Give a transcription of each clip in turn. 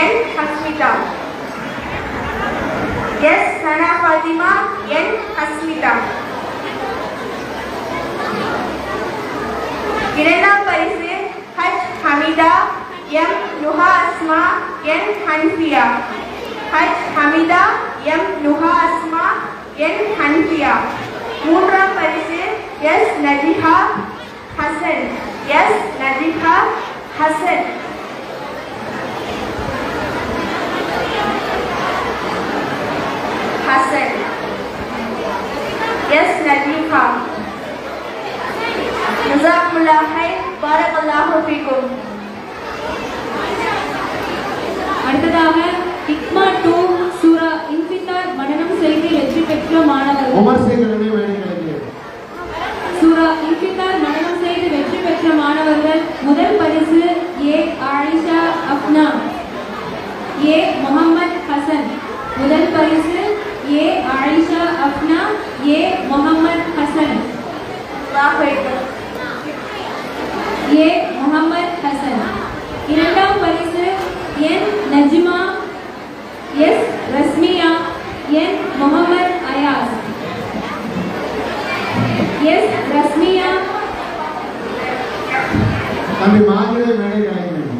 N. Hasmita. S. Sana Fatima. N. Hasmita. இரண்டாம் பரிசு H. Hamida. M. Nuha Asma. N. Hanfiya. H. Hamida. M. Nuha Asma. N. Hanfiya. மூன்றாம் பரிசு S. Najiha Hasan. S. Najiha Hasan. Hasan. S. Najiha. Jazakumullah khair. Barakallahu fikum. அடுத்ததாக இக்மா 2 சூரா இன்ஃபித்தார் மனனம் செய்து வெற்றி பெற்ற மாணவர்கள் சூரா இன்ஃபித்தார் மனனம் செய்து வெற்றி பெற்ற மாணவர்கள் முதல் பரிசு ஏ ஆயிஷா அப்னா, ஏ முகமது ஹசன். முதல் பரிசு ஏ ஆயிஷா அப்னா, ஏ முகமது ஹசன். ஏ முகமது ஹசன். இரண்டாம் பரிசு என் நஜ்மா, எஸ் ரஸ்மியா, என் முகமது அயாஸ். எஸ் ரஸ்மியா. தம்பி மாதிரி மேடை கிடைக்கணும்.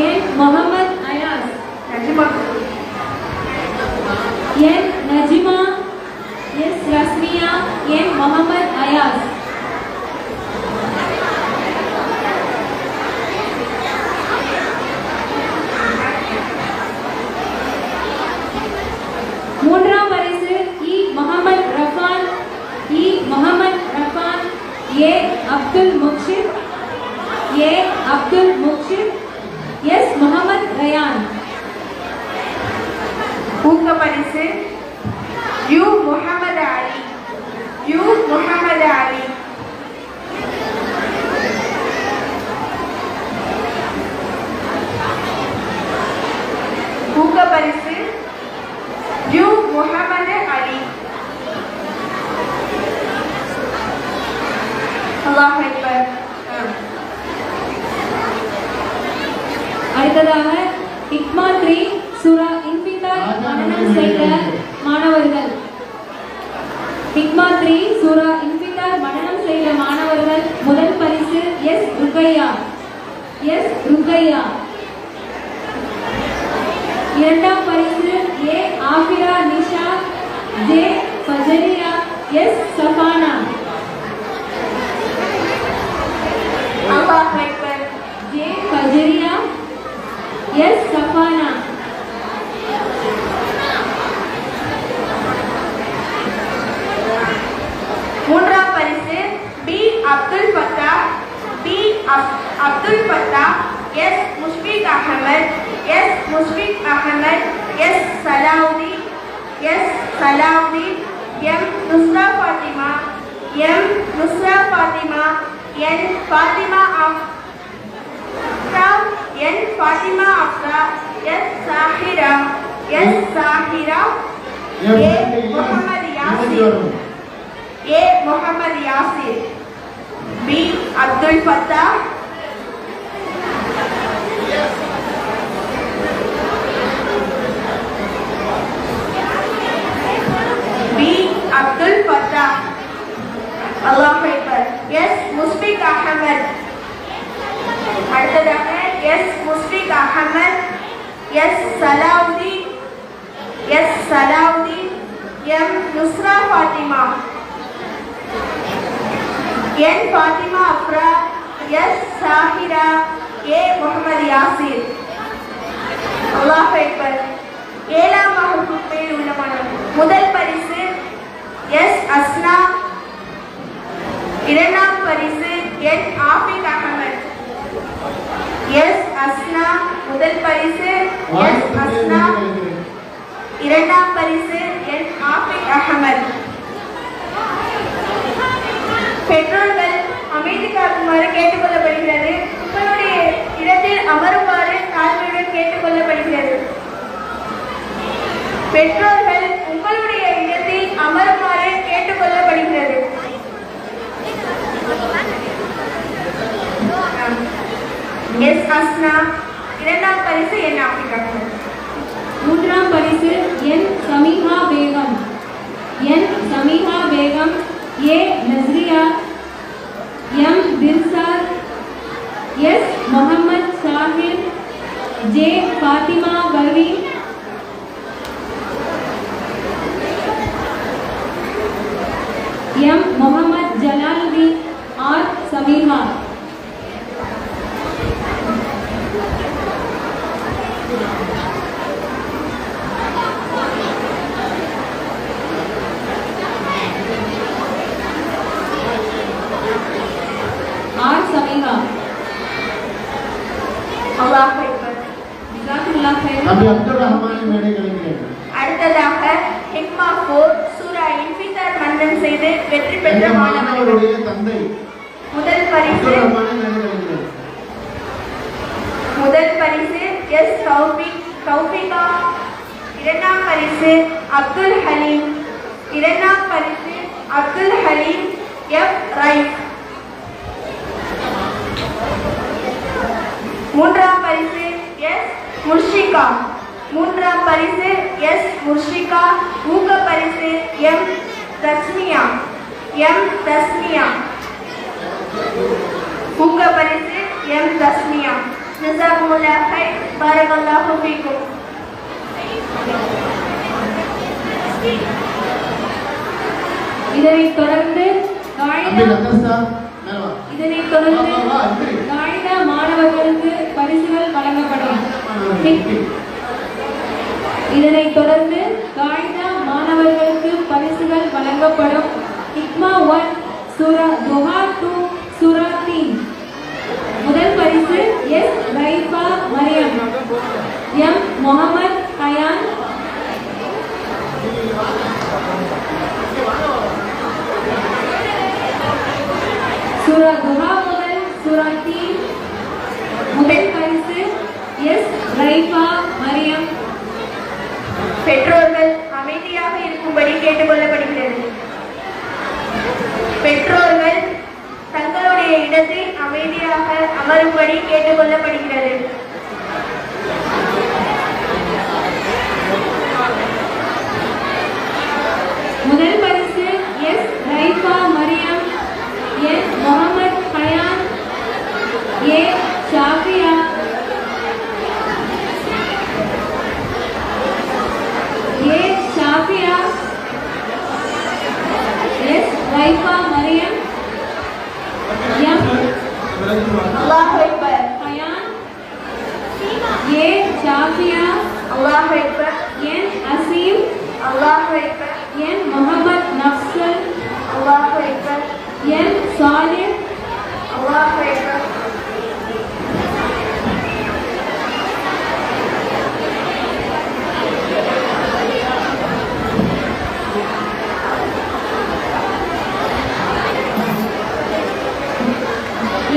என் முகமது அயாஸ். நஜ்மா. என் நஜ்மா, எஸ் ரஸ்மியா, என் முகமது அயாஸ். மூன்றாம் பரிசு இ முகமது ரஃபான், இ முகமது ரஃபான், ஏ அப்துல் முக்ஷித், ஏ அப்துல் முக்ஷித், எஸ் முகமது ரயான். ஊக்க பரிசு யு முகமது அலி, யு முகமது அலி. ஊக்க பரிசு யு முகமது அலி. அல்லாஹ் அக்பர். அடுத்ததாக இக்மா 3 சூரா இன்ஃபித்தார் மனனம் செய்த மாணவர்கள். இக்மா 3 சூரா இன்ஃபித்தார் மனனம் செய்த மாணவர்கள் முதல் பரிசு எஸ் ருக்கையா, எஸ் ருக்கையா. இரண்டாம் பரிசு A Afira Nisha, J Fajariya, S Safana. அல்லாஹ் அக்பர். J Fajariya, S Safana. மூன்றாம் பரிசு B Abdul Fatha, B Abdul Fatha, S Mushfiq Ahmed, S Mushfiq Ahmed, S Salahuddin, S Salahuddin, M Nusra Fathima, M Nusra Fathima, N Fathima Afra, N Fathima Afra, S Sahira, S Sahira, A Mohammed Yasir, A Mohammed Yasir, B Abdul Fatha, B Abdul Fatha. அல்லாஹ் அக்பர். எஸ் முஸ்பிக் அஹமத். அடுத்ததாக S Musfiq Ahmed, S Salahuddin, S Salahuddin, M Nusra Fathima, N Fathima Afra, S Sahira, A Mohammed Yasir. அல்லாஹ் அக்பர். ஏழாம் வகுப்பில் உள்ள மாணவர்கள் முதல் பரிசு எஸ் அஸ்னா, இரண்டாம் பரிசு என் ஆஃபிக் அகமது, எஸ் அஸ்னா. முதல் பரிசு எஸ் அஸ்னா, இரண்டாம் பரிசு என் ஆஃபிக் அகமது. பெற்றோர்கள் அமைதி காக்குமாறு கேட்டுக்கொள்ளப்படுகிறது. உங்களுடைய இடத்தில் அமருமாறு தாழ்மையுடன் கேட்டுக்கொள்ளப்படுகிறது. பெற்றோர்கள் உங்களுடைய இடத்தில் அமருமாறு கேட்டுக்கொள்ளப்படுகிறது. எஸ் அஸ்னா. இரண்டாம் பரிசு என் ஆப்பிரிக்கா. மூன்றாம் பரிசு N Sameeha Begum. N Sameeha Begum. A Nasriya. M Dilshar. S Mohammed Sahir. J Fathima Parveen. M Mohammed Jalaluddin. R Sameeha. R Sameeha. அல்லாஹ் அக்பர். ஜஸாக்குல்லாஹ் ஹைரன். தம்பி அப்துல் ரஹ்மானை மேடை கலைக்கிறேன். அடுத்ததாக ஹிக்மா 4 சூரா இன்ஃபிதார் மன்னம் செய்து வெற்றி பெற்ற எங்கள் மாணவர்கள். மாணவருடைய தந்தை முதல் பரிசு அப்துல் ரஹ்மானை மேடை கலைக்கிறேன். முதல் பரிசு எஸ் தௌஃபிகா. இரண்டாம் பரிசு அப்துல் ஹலீம். இரண்டாம் பரிசு அப்துல் ஹலீம் எஃப் ரைஸ். மூன்றாம் பரிசு எஸ் முர்ஷிகா. மூன்றாம் பரிசு எஸ் முர்ஷிகா. ஊக்க பரிசு எம் தஸ்மியா. எம் தஸ்மியா. ஊக்க பரிசு எம் தஸ்மியா. ஜஸாக்குமுல்லாஹ் ஹைர். பாரக்கல்லாஹு ஃபீக்கும். இதனைத் தொடர்ந்து தம்பி லத்தஸ்தா மேல வா. இதனைத் தொடர்ந்து வா, வா, இப்படி. காயிதா மாணவர்களுக்கு பரிசுகள் வழங்கப்படும். இதனைத் தொடர்ந்து காயிதா மாணவர்களுக்கு பரிசுகள் வழங்கப்படும். ஹிக்மா 1 சூரா துஹா 2 சூரா 3. முதல் பரிசு எஸ் ரைஃபா மரியம். எம் முகமது ஹயான். சூரா துஹா முதல் சூரா 3. முதல் பரிசு எஸ் ரைஃபா மரியம். பெற்றோர்கள் அமைதியாக இருக்கும்படி கேட்டுக்கொள்ளப்படுகிறது. பெற்றோர்கள் தங்களுடைய இடத்தில் அமைதியாக அமரும்படி கேட்டுக்கொள்ளப்படுகிறது. முதல் பரிசு S Raifa Mariyam. N Mohammed Hayan. A Shafiya. A Shafiya. S Raifa Mariyam. M அல்லாஹ் அக்பர். ஹயான். ஏ ஷாஃபியா. அல்லாஹ் அக்பர். என் அசீம். அல்லாஹ் அக்பர். என் முகமது நஃப்சல். அல்லாஹ் அக்பர். என் சாலிஹ். அல்லாஹ் அக்பர்.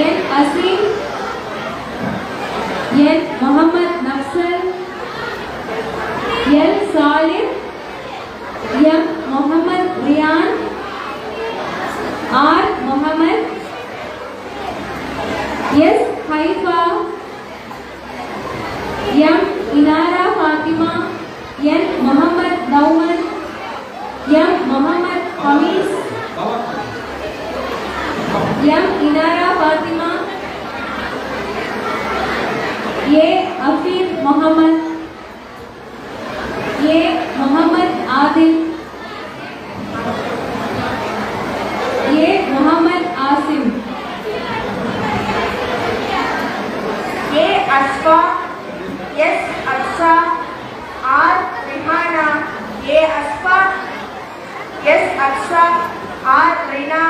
N Aseem. N Mohammed Nafsal. L Salih. M Mohammed Riyan. R Mohammed. S Haifa. M Inara Fathima. N Mohammed Nouman. M Mohammed Hamees. M Inara Fathima. A Afeer Mohammed. A Mohammed Adil. A Mohammed Asim. A Asfa. S Aksa. R Rihana. A Asfa. S Aksa. R Rina.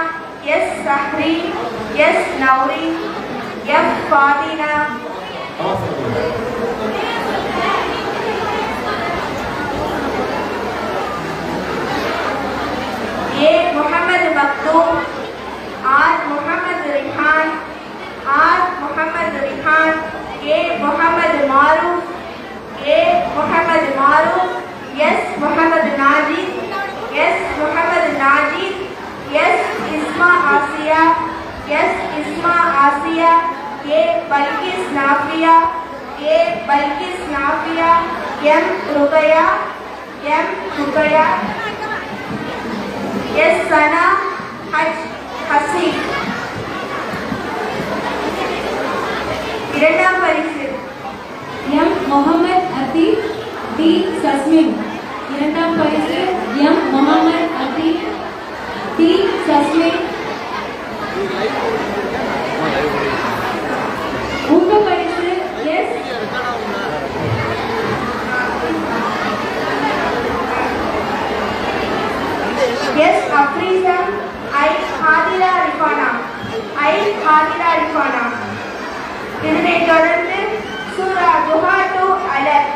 S Sahri. S Nouri. F Fathina. A Muhammad Makhdoom. R Muhammad Rihan. R Muhammad Rihan. A Muhammad Maroof. A Muhammad Maroof. S Muhammad Najith. S Muhammad Najith. S Isma Asiya. S Isma Asiya. A Balqis Nafiya A Balqis Nafiya M Rukaiya S Sana Haj Haseeb. இரண்டாம் பரிசு M Mohammed Atheeb D Sasmin. இரண்டாம் பரிசு M Mohammed Atheeb D சஸ்மின். உங்க பரிசு S S அப்ரீசம் ஐ ஹாதிரா ரிஃபானா. இதனைத் தொடர்ந்து சூரா துஹா to அலக்.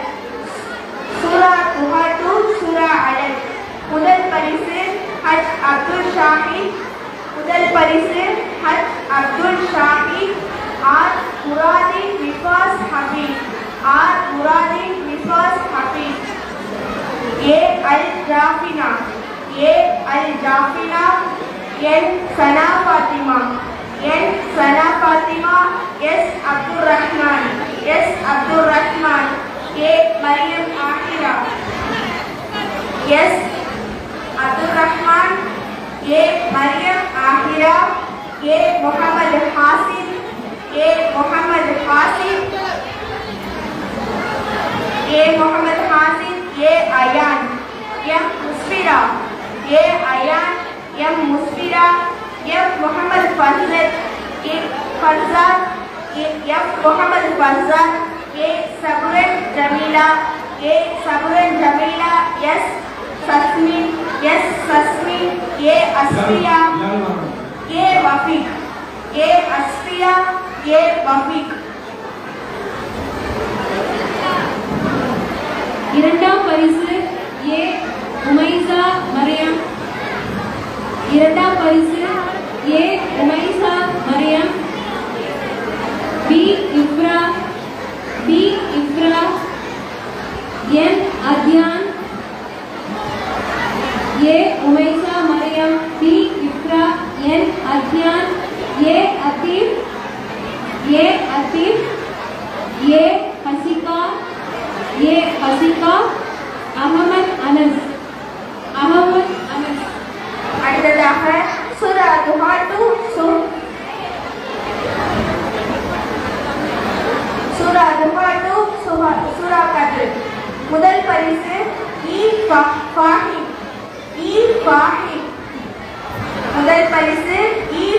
முதல் பரிசு ஹஜ் அப்துல் ஷாஹித் ஆர் முராதி விஃபாஸ் ஹபீப். ஏ அல் ஜாஃபினா என் சனா ஃபாத்திமா எஸ் அப்துல் ரஹ்மான் ஏ மரியம் ஆஹிரா எஸ் அப்துல் ரஹ்மான் ஏ மரியம் ஆஹிரா ஏ முகமது ஹாசிப் ஏ ion M முஸ்பிரா M Mohammed Farsath ஏ சபுரன் ஜமீலா எஸ் சஸ்மின் ஏ அஸ்பியா ஏ வஃபீக். இரண்டாம் பரிசு ஏ உமைசா மரியம். இரண்டாம் பரிசு A Umaisa Mariyam. B Ifra N Adhyan. A Umaisa Mariyam B Ifra N Adhyan. A Atheeb A Hasika Ahmed Anas. அடுத்ததாக சூரா துஹா டு சூரா கத்ர். முதல் பரிசு E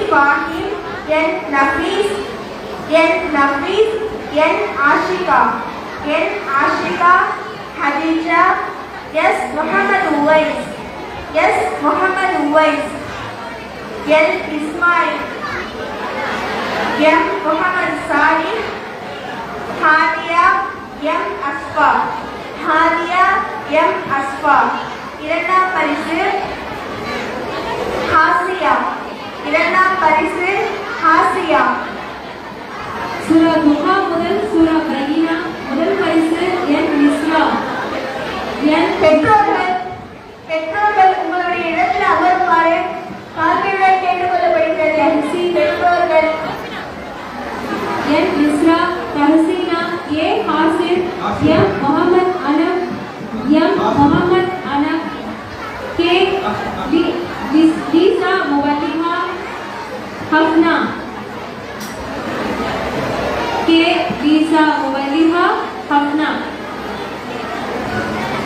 Fahim. N Nafees N Ashika Khadija S Mohammed Uwais L Ismail M Mohammed Salih Hadiya M Asfa. இரண்டாம் பரிசு ஹாசியா. சூரா துஹா முதல் சூரா பையினா. முதல் பரிசு என் மிஸ்ரா என் பெற்றோர்கள் உங்களுடைய இடத்தில் அமருமாறு தாழ்மையுடன் கேட்டுக்கொள்ளப்படுகிறது. பெற்றோர்கள் N Misra Tahseena A Hasib M Mohammed Anab K Veesa Muvalliha Hafna.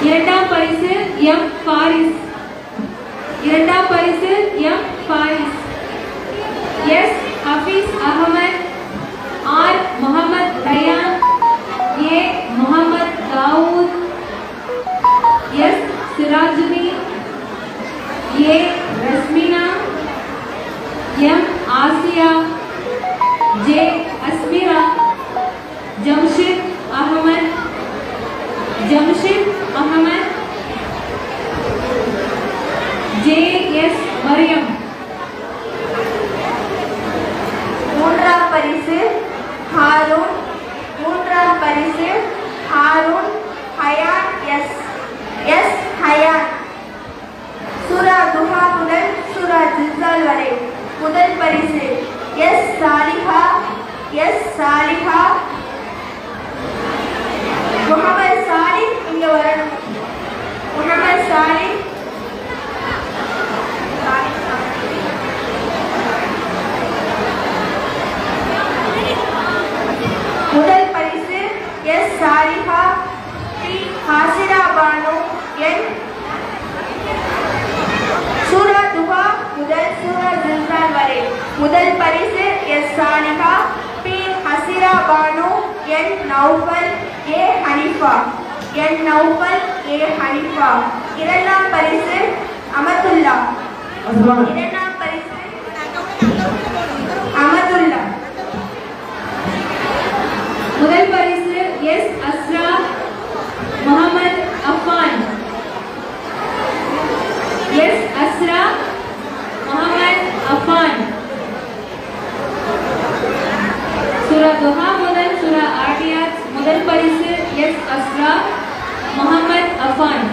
இரண்டாம் பரிசு M Faris. S Hafeez Ahmed R Mohammed Rayan A Mohammed Dawood S Sirajuddin A Rasmina M Asiya J Asmira Jamshid Ahmed J S Mariyam. மூன்றாம் பரிசு ஹாரூன் ஹயான் எஸ் ஹயான். சூரா துஹா முதல் சூரா ஜில்சால் வரை. முதல் பரிசு எஸ் சாலிஹா சாலிஹா. முகமது சாலிஹ் இங்க வரணும். முகமது சாலிஹ். முதல் பரிசு S Saliha. B Hasira Banu. N சூரா துஹா முதல் சூரா ஜில்சால் வரை. முதல் பரிசு S Saliha. B Hasira Banu. N Noufal. A Hanifa. N Noufal. A Hanifa. இரண்டாம் பரிசு அமதுல்லா. இரண்டாம் பரிசு அமதுல்லா. முதல் பரிசு எஸ் அஸ்ரா முகமது அஃபான். எஸ் அஸ்ரா முகமது அஃபான். சூரா துஹா முதல் சூரா ஆடியாத். முதல் பரிசு எஸ் அஸ்ரா முகமது அஃபான்.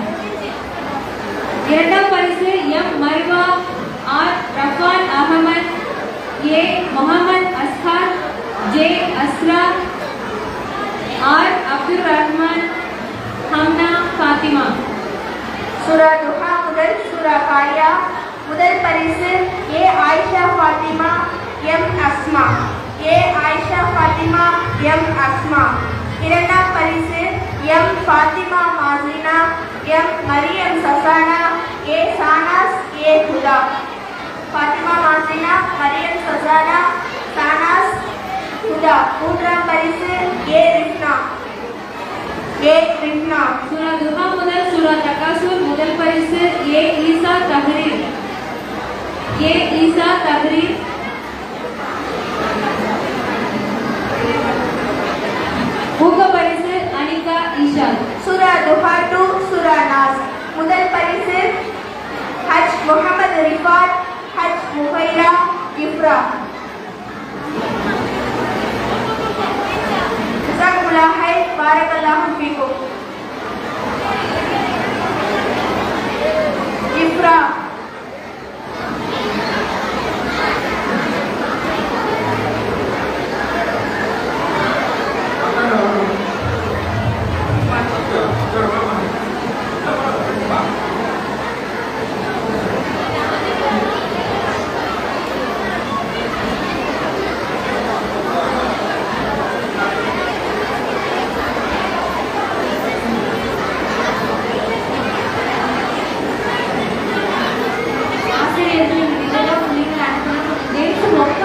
இரண்டாம் பரிசு M Marwa. R Rafan Ahmed. A Mohammed Azhar. J Asra. R Abdul Rahman. Hamna Fathima. சூரா துஹா முதல் சூரா காரியா. முதல் பரிசு A Ayesha Fathima. M Asma. A Ayesha Fathima. M Asma. இரண்டாம் பரிசு M Fathima Masina. M Mariyam Sasana. A Sanas. A Huda. Fathima Masina, Mariyam Sasana, Sanas, Huda. மூன்றாம் பரிசு ஏ ரிஃப்னா. ஏ ரிஃப்னா. சூரா துஹா முதல் சூரா தகாசுர். முதல் பரிசு ஏ ஈசா தஹ்ரீர். ஏ ஈசா தஹ்ரீர். ஊக்க பரிசு அனிகா ஈஷா. சூரா துஹா டு சூரா நாஸ். முதல் பரிசு ஹஜ் முஹம்மது ரிஃபாத். ஹஜ் முஹைரா இஃப்ரா. ஜஸாக்குமுல்லாஹ் ஹைர். பாரக்கல்லாஹு ஃபீக்கும். இஃப்ரா.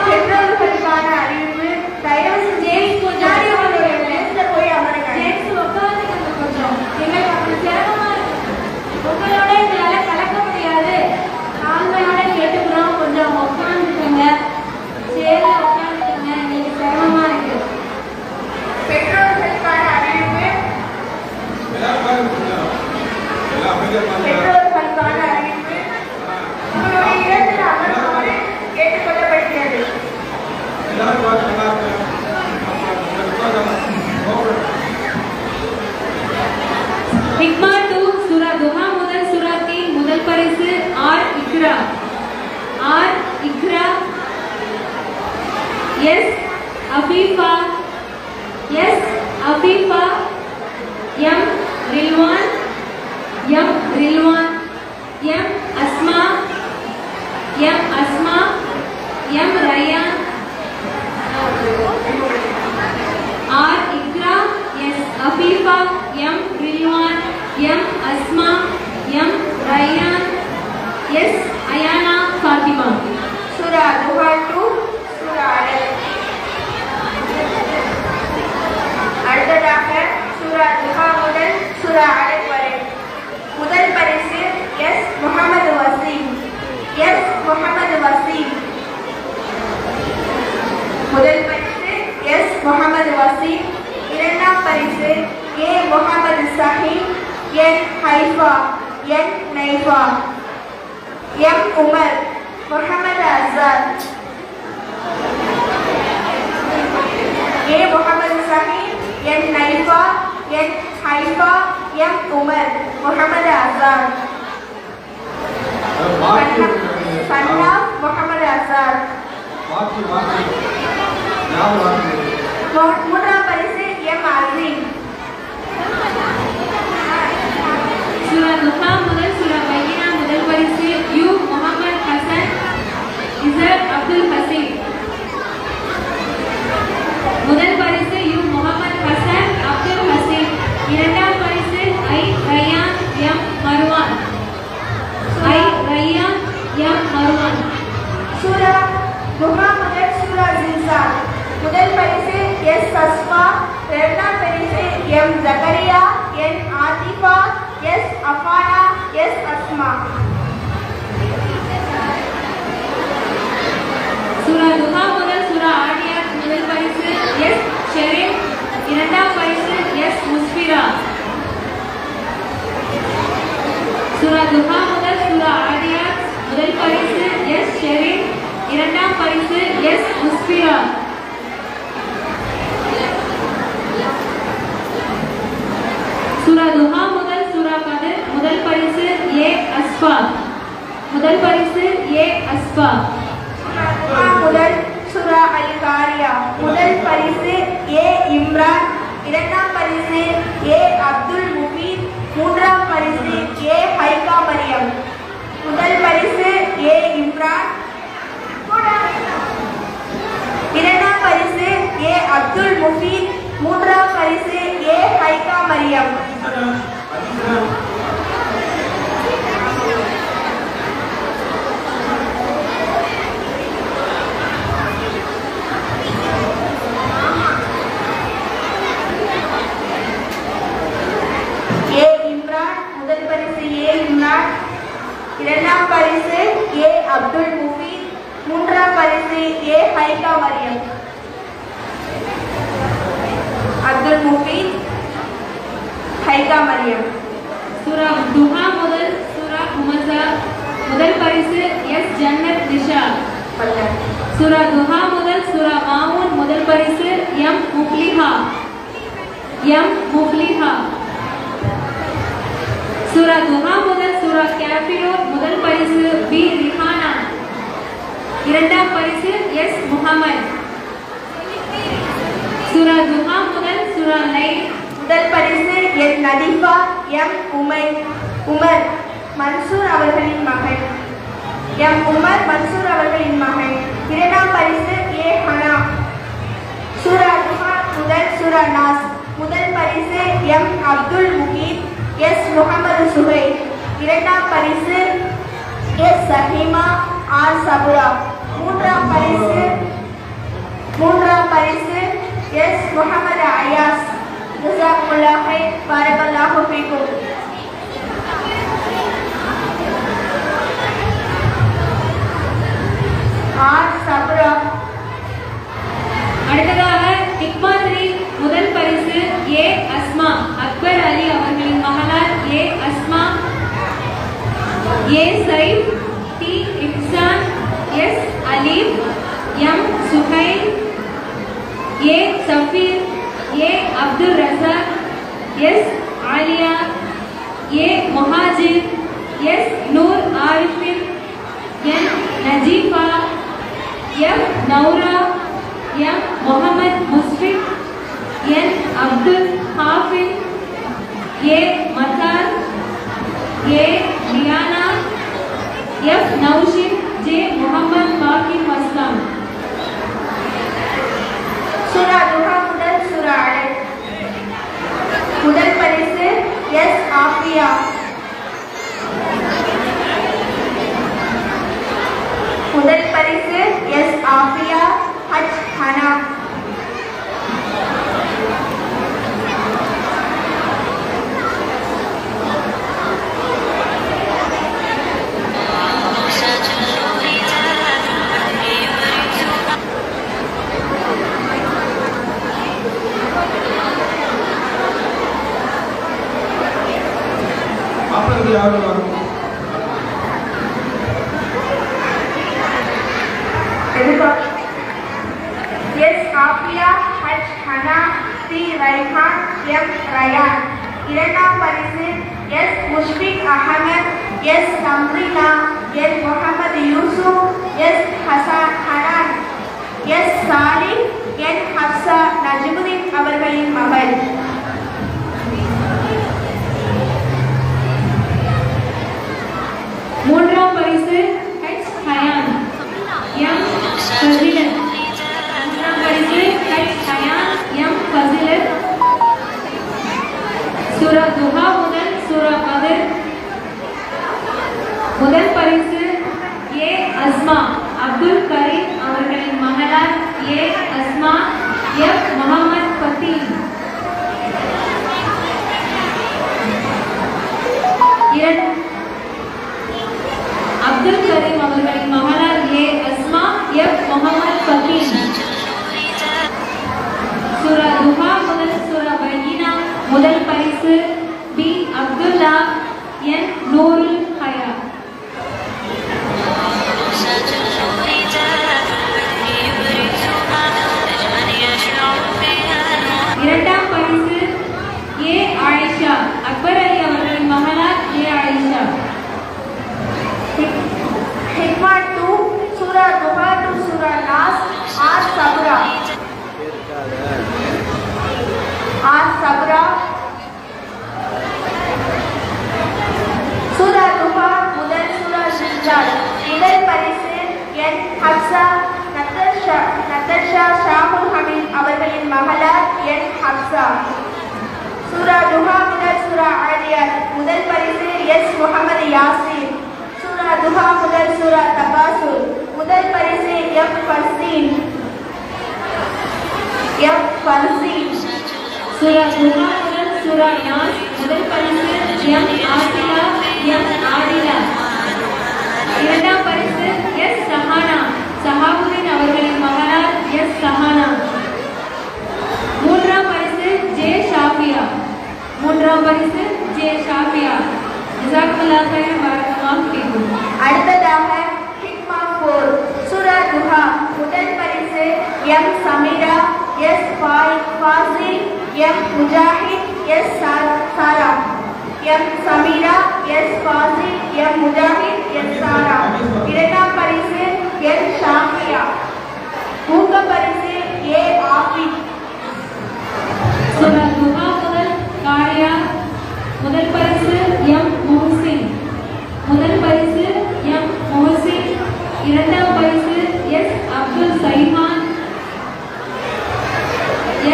பெற்றோர்களுக்கான அறிவிப்பு. தயவு செஞ்சு முன்னாடி உங்களுடைய பிளேஸ்ல போய் அமருங்க. கொஞ்சம் எங்களுக்கு அப்படி சிரமமா இருக்கு. உங்களோட எங்களால கலக்க முடியாது. ஆண்களோட கேட்டுக்கிறோம். கொஞ்சம் உட்காந்துக்கோங்க. சேர்ல உட்காந்துக்கோங்க. எங்களுக்கு சிரமமா இருக்கு. பெற்றோர்களுக்கான அறிவிப்பு. பெற்றோர்களுக்கான அறிவிப்பு. உங்களுடைய இடத்தில் அமருமாறு கேட்டுக்கொள்ளப்படுகிறது. ஹிக்மா 2 சூரா துஹா முதல் சூரா 3. முதல் பரிசு R Iqra. R Iqra. S Afeefa. S Afeefa. M Rilwan. M Rilwan. M Asma. M Asma. M Rayan. R Iqra. S Afeefa. M Rilwan. M Asma. M Rayan. S Ayana Fathima. சூரா துஹா டு சூரா அலக். அடுத்ததாக சூரா துஹா முதல் சூரா அலக் வரை. முதல் பரிசு எஸ் முஹம்மது வசீம். எஸ் முஹம்மது வசீம். முதல் பரிசு எஸ் முஹம்மது வசீம். இரண்டாம் பரிசு A Muhammad Sahi. N Haifa. N Naifa. M Umar. Muhammad Azhar. A Muhammad Sahi. N Naifa. N Haifa. M Umar. Muhammad Azhar. Sanna Muhammad Azhar. மூன்றாம் பரிசு எம் அசீம். சூரா துஹா முதல் சூரா பையினா முதல் பரிசு யு முகமது ஹசன் இசர் அப்துல் ஹசீம். முதல் பரிசு யு முகமது ஹசன் அப்துல் ஹசீம். இரண்டாம் பரிசு ஐ ரயான் எம் மர்வான். ஐ ரயான் எம் மர்வான். சூரா துஹா முதல் சூரா ஜில்சால். முதல் பரிசு எஸ் அஸ்மா. இரண்டாம் பரிசு எம் ஜகரியா என் ஆதிஃபா எஸ் அஃபானா எஸ் அஸ்மா. சூரா துஹா முதல் சூரா ஆடியாத் முதல் பரிசு எஸ் ஷெரீப். இரண்டாம் பரிசு எஸ் முஸ்பிரா. சூரா துஹா முதல் சூரா ஆடியாத் முதல் பரிசு எஸ் ஷெரீப். இரண்டாம் பரிசு எஸ் முஸ்பிரா. சூரா துஹா முதல் சூரா கத்ர் முதல் பரிசு ஏ அஸ்ஃபா. முதல் பரிசு ஏ அஸ்ஃபா. சூரா துஹா முதல் சூரா அல் காரியா. முதல் பரிசு ஏ இம்ரான். இரண்டாம் பரிசு ஏ அப்துல் முபீன். மூன்றாம் பரிசு ஏ ஹைகா மரியம். முதல் பரிசு ஏ இம்ரான். இரண்டாம் பரிசு ஏ அப்துல் முபீன். மூன்றாம் பரிசு ஏ ஹைகா மரியம். ஏ இம்ரான். முதல் பரிசு ஏ இம்ரான். இரண்டாம் பரிசு ஏ அப்துல் முபீன். மூன்றாம் பரிசு ஏ ஹைகா மரியம். அப்துல் முபீன் ஹைகா மரியம். சூரா துஹா முதல் சூரா ஹுமஸா முதல் பரிசு எஸ் ஜன்னத் நிஷா. சூரா துஹா முதல் சூரா மாவுன் முதல் பரிசு எம் முஃப்லிஹா. எம் முஃப்லிஹா. சூரா துஹா முதல் சூரா காஃபிரூன் முதல் பரிசு பி ரிஹானா. இரண்டாம் பரிசு எஸ் முஹம்மத். சூரா துஹா முதல் சூரா லைல். முதல் பரிசு என் நதிஃபா எம் உமர் மன்சூர் அவர்களின் மகன். எம் உமர் மன்சூர் அவர்களின் மகன். இரண்டாம் பரிசு ஏ ஹனா. சூரா துஹா முதல் சூரா நாஸ். முதல் பரிசு எம் அப்துல் முகீத் எஸ் முகமது சுஹைல். இரண்டாம் பரிசு எஸ் சஹீமா ஆர் சபுரா. மூன்றாம் பரிசு எஸ் முகமது அயாஸ். ஜஸாக்குமுல்லாஹ் கைர். பாரக்கல்லாஹு ஃபீக்கும். ஆர் சபுரா. அடுத்ததாக டிக்மாத்ரி முதல் பரிசு ஏ அஸ்மா. அக்பர் அலி அவர்களின் மகளார் ஏ அஸ்மா. ஏ சைஃப் டி இப்சான் எஸ் அலீம் எம் சுஹைல். ஏ சஃபீர் ஏ அப்துல் ரஸாக் எஸ் ஆலியா. ஏ முஹாஜிர் எஸ் நூர் ஆரிஃபின் என் நஜீஃபா. எம் நௌரா எம் முகமது முஸ்ஃபிக் என் அப்துல் ஹாஃபிஸ். ஏ மசார் ஏ லியானா எஃப் நௌஷித் ஜே முகமது பாக்கி மஸ்லாம். சூரா துஹா முதல் சூரா அலக். முதல் பரிசு எஸ் ஆஃபியா. முதல் பரிசு S Afiya Haj Hana. S Afiya Haj Hana D Raihan M Rayan. இரண்டாம் பரிசு S Mushfiq Ahmed S Samrina S Mohammed Yusuf S Hasan Hanan S Salim N Hafsa Naj. Najmuddin அவர்களின் மகள். மூன்றாம் பரிசு H. ஹயான் M. ஃபசிலத். மூன்றாம் பரிசு H. ஹயான் M. ஃபசிலத். சூரா துஹா முதல் சூரா கத்ர். முதல் பரிசு A. அஸ்மா அப்துல் கரீம் அவர்களின் மகளார் A. அஸ்மா F. முகமது ஃபத்தீம். அப்துல் கரீம் அவர்களின் மகளார் A. அஸ்மா F. முகமது ஃபத்தீம். சூரா துஹா முதல் சூரா பையினா. முதல் பரிசு B. அப்துல்லா N. நூருல் ஹயா. இரண்டாம் பரிசு A. ஆயிஷா அக்பர் அலி அவர்களின் மகளார் A. Ayesha. Hikma 2 Sura துஹா to Sura Naz R Chapra. சூரா துஹா முதல் சூரா ஷிஜாத். முதல் பரிசு N. ஹப்சா நத்தர்ஷா ஷாமுல் ஹமீத் அவர்களின் மகளார் N. ஹப்சா. சூரா துஹா முதல் சூரா ஆதியாத். முதல் பரிசு S. முகமது யாசின். சூரா துஹா முதல் சூரா தகாசுர். முதல் பரிசு F. ஃபர்சீன். சூரா துஹா முதல் சூரா நாஸ். முதல் பரிசு M. Asia M. ஆதிலா. இரண்டாம் பரிசு S. சஹானா சஹாபுதீன் அவர்களின் மகளார் S. சஹானா. மூன்றாம் பரிசு J. ஷாஃபியா. மூன்றாம் பரிசு J. ஷாஃபியா. ஜஸாக்கல்லாஹு கைரன் பரக்கல்லாஹு ஃபீக்கும். அடுத்ததாக ஹிக்மா 4 சூரா துஹா. முதல் பரிசு M. Sameera S. Fazil M. Mujahid S. சாரா. M. Sameera S. Fazil M. Mujahid S. சாரா. இரண்டாம் பரிசு N. ஷாஃபியா. ஊக்க பரிசு A. ஆஃபிக். சூரா துஹா முதல் காரியா. முதல் பரிசு M. முஹ்சின். முதல் பரிசு M. முஹ்சின். இரண்டாம் பரிசு S. அப்துல் சைஹான்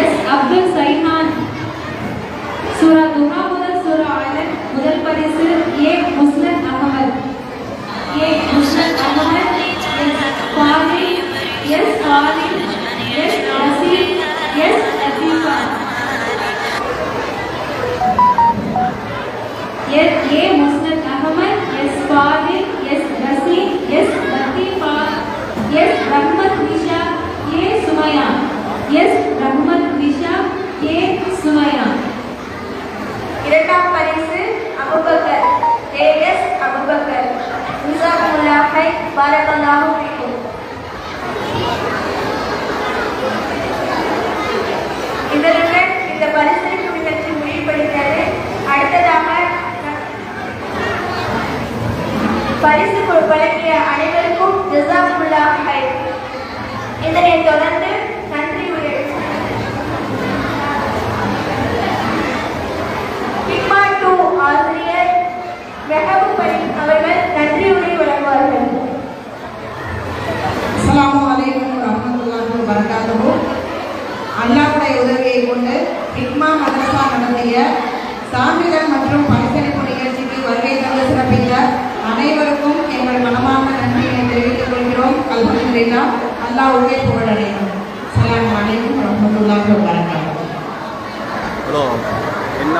S. அப்துல் சைஹான். சூரா துஹா முதல் சூரா அலக். முதல் பரிசு A. முஸ்னத் அகமது. A. முஸ்னத் Ahmed S. ஃபாதில் S. ஃபாதில் S. Rashid S. Latifa. A. முஸ்னத் Ahmed S. ஃபாதில் S. Rashid S. Latifa S. Rahmat Nisha A. Sumaiya S. Rahmat Nisha A. சுமையா. இரண்டாம் பரிசு அபூபக்கர் A.S. அபூபக்கர். ஜஸாக்கல்லாஹு கைரன் பரக்கல்லாஹு ஃபீக்கும். இதனுடன் இந்த பரிசளிப்பு நிகழ்ச்சி முடிவடைகிறது. அடுத்ததாக பரிசு வழங்கிய அனைவருக்கும் ஜஸாக்கல்லாஹு கைரன். இதனைத் தொடர்ந்து நன்றி உரை. ஹிக்மா 2 ஆசிரியர் மெஹபூப் பரீம் அவர்கள் நன்றி உரை வழங்குவார்கள். அஸ்ஸலாமு அலைக்கும் வரஹ்மத்துல்லாஹி வபரகாத்துஹு. அல்லாஹ்வுடைய உதவியை கொண்டு ஹிக்மா மதரசா நடத்திய சான்றிதழ் மற்றும் பரிசளிப்பு நிகழ்ச்சிக்கு வருகை தந்து சிறப்பித்த அனைவருக்கும் எங்கள் மனமார்ந்த நன்றியை தெரிவித்துக் கொள்கிறோம். அல்ஹம்துலில்லாஹ். அல்லாஹ்வுக்கே புகழடையும். அஸ்ஸலாமு அலைக்கும் வரஹ்மத்துல்லாஹி வபரகாத்துஹு. ஹலோ என்ன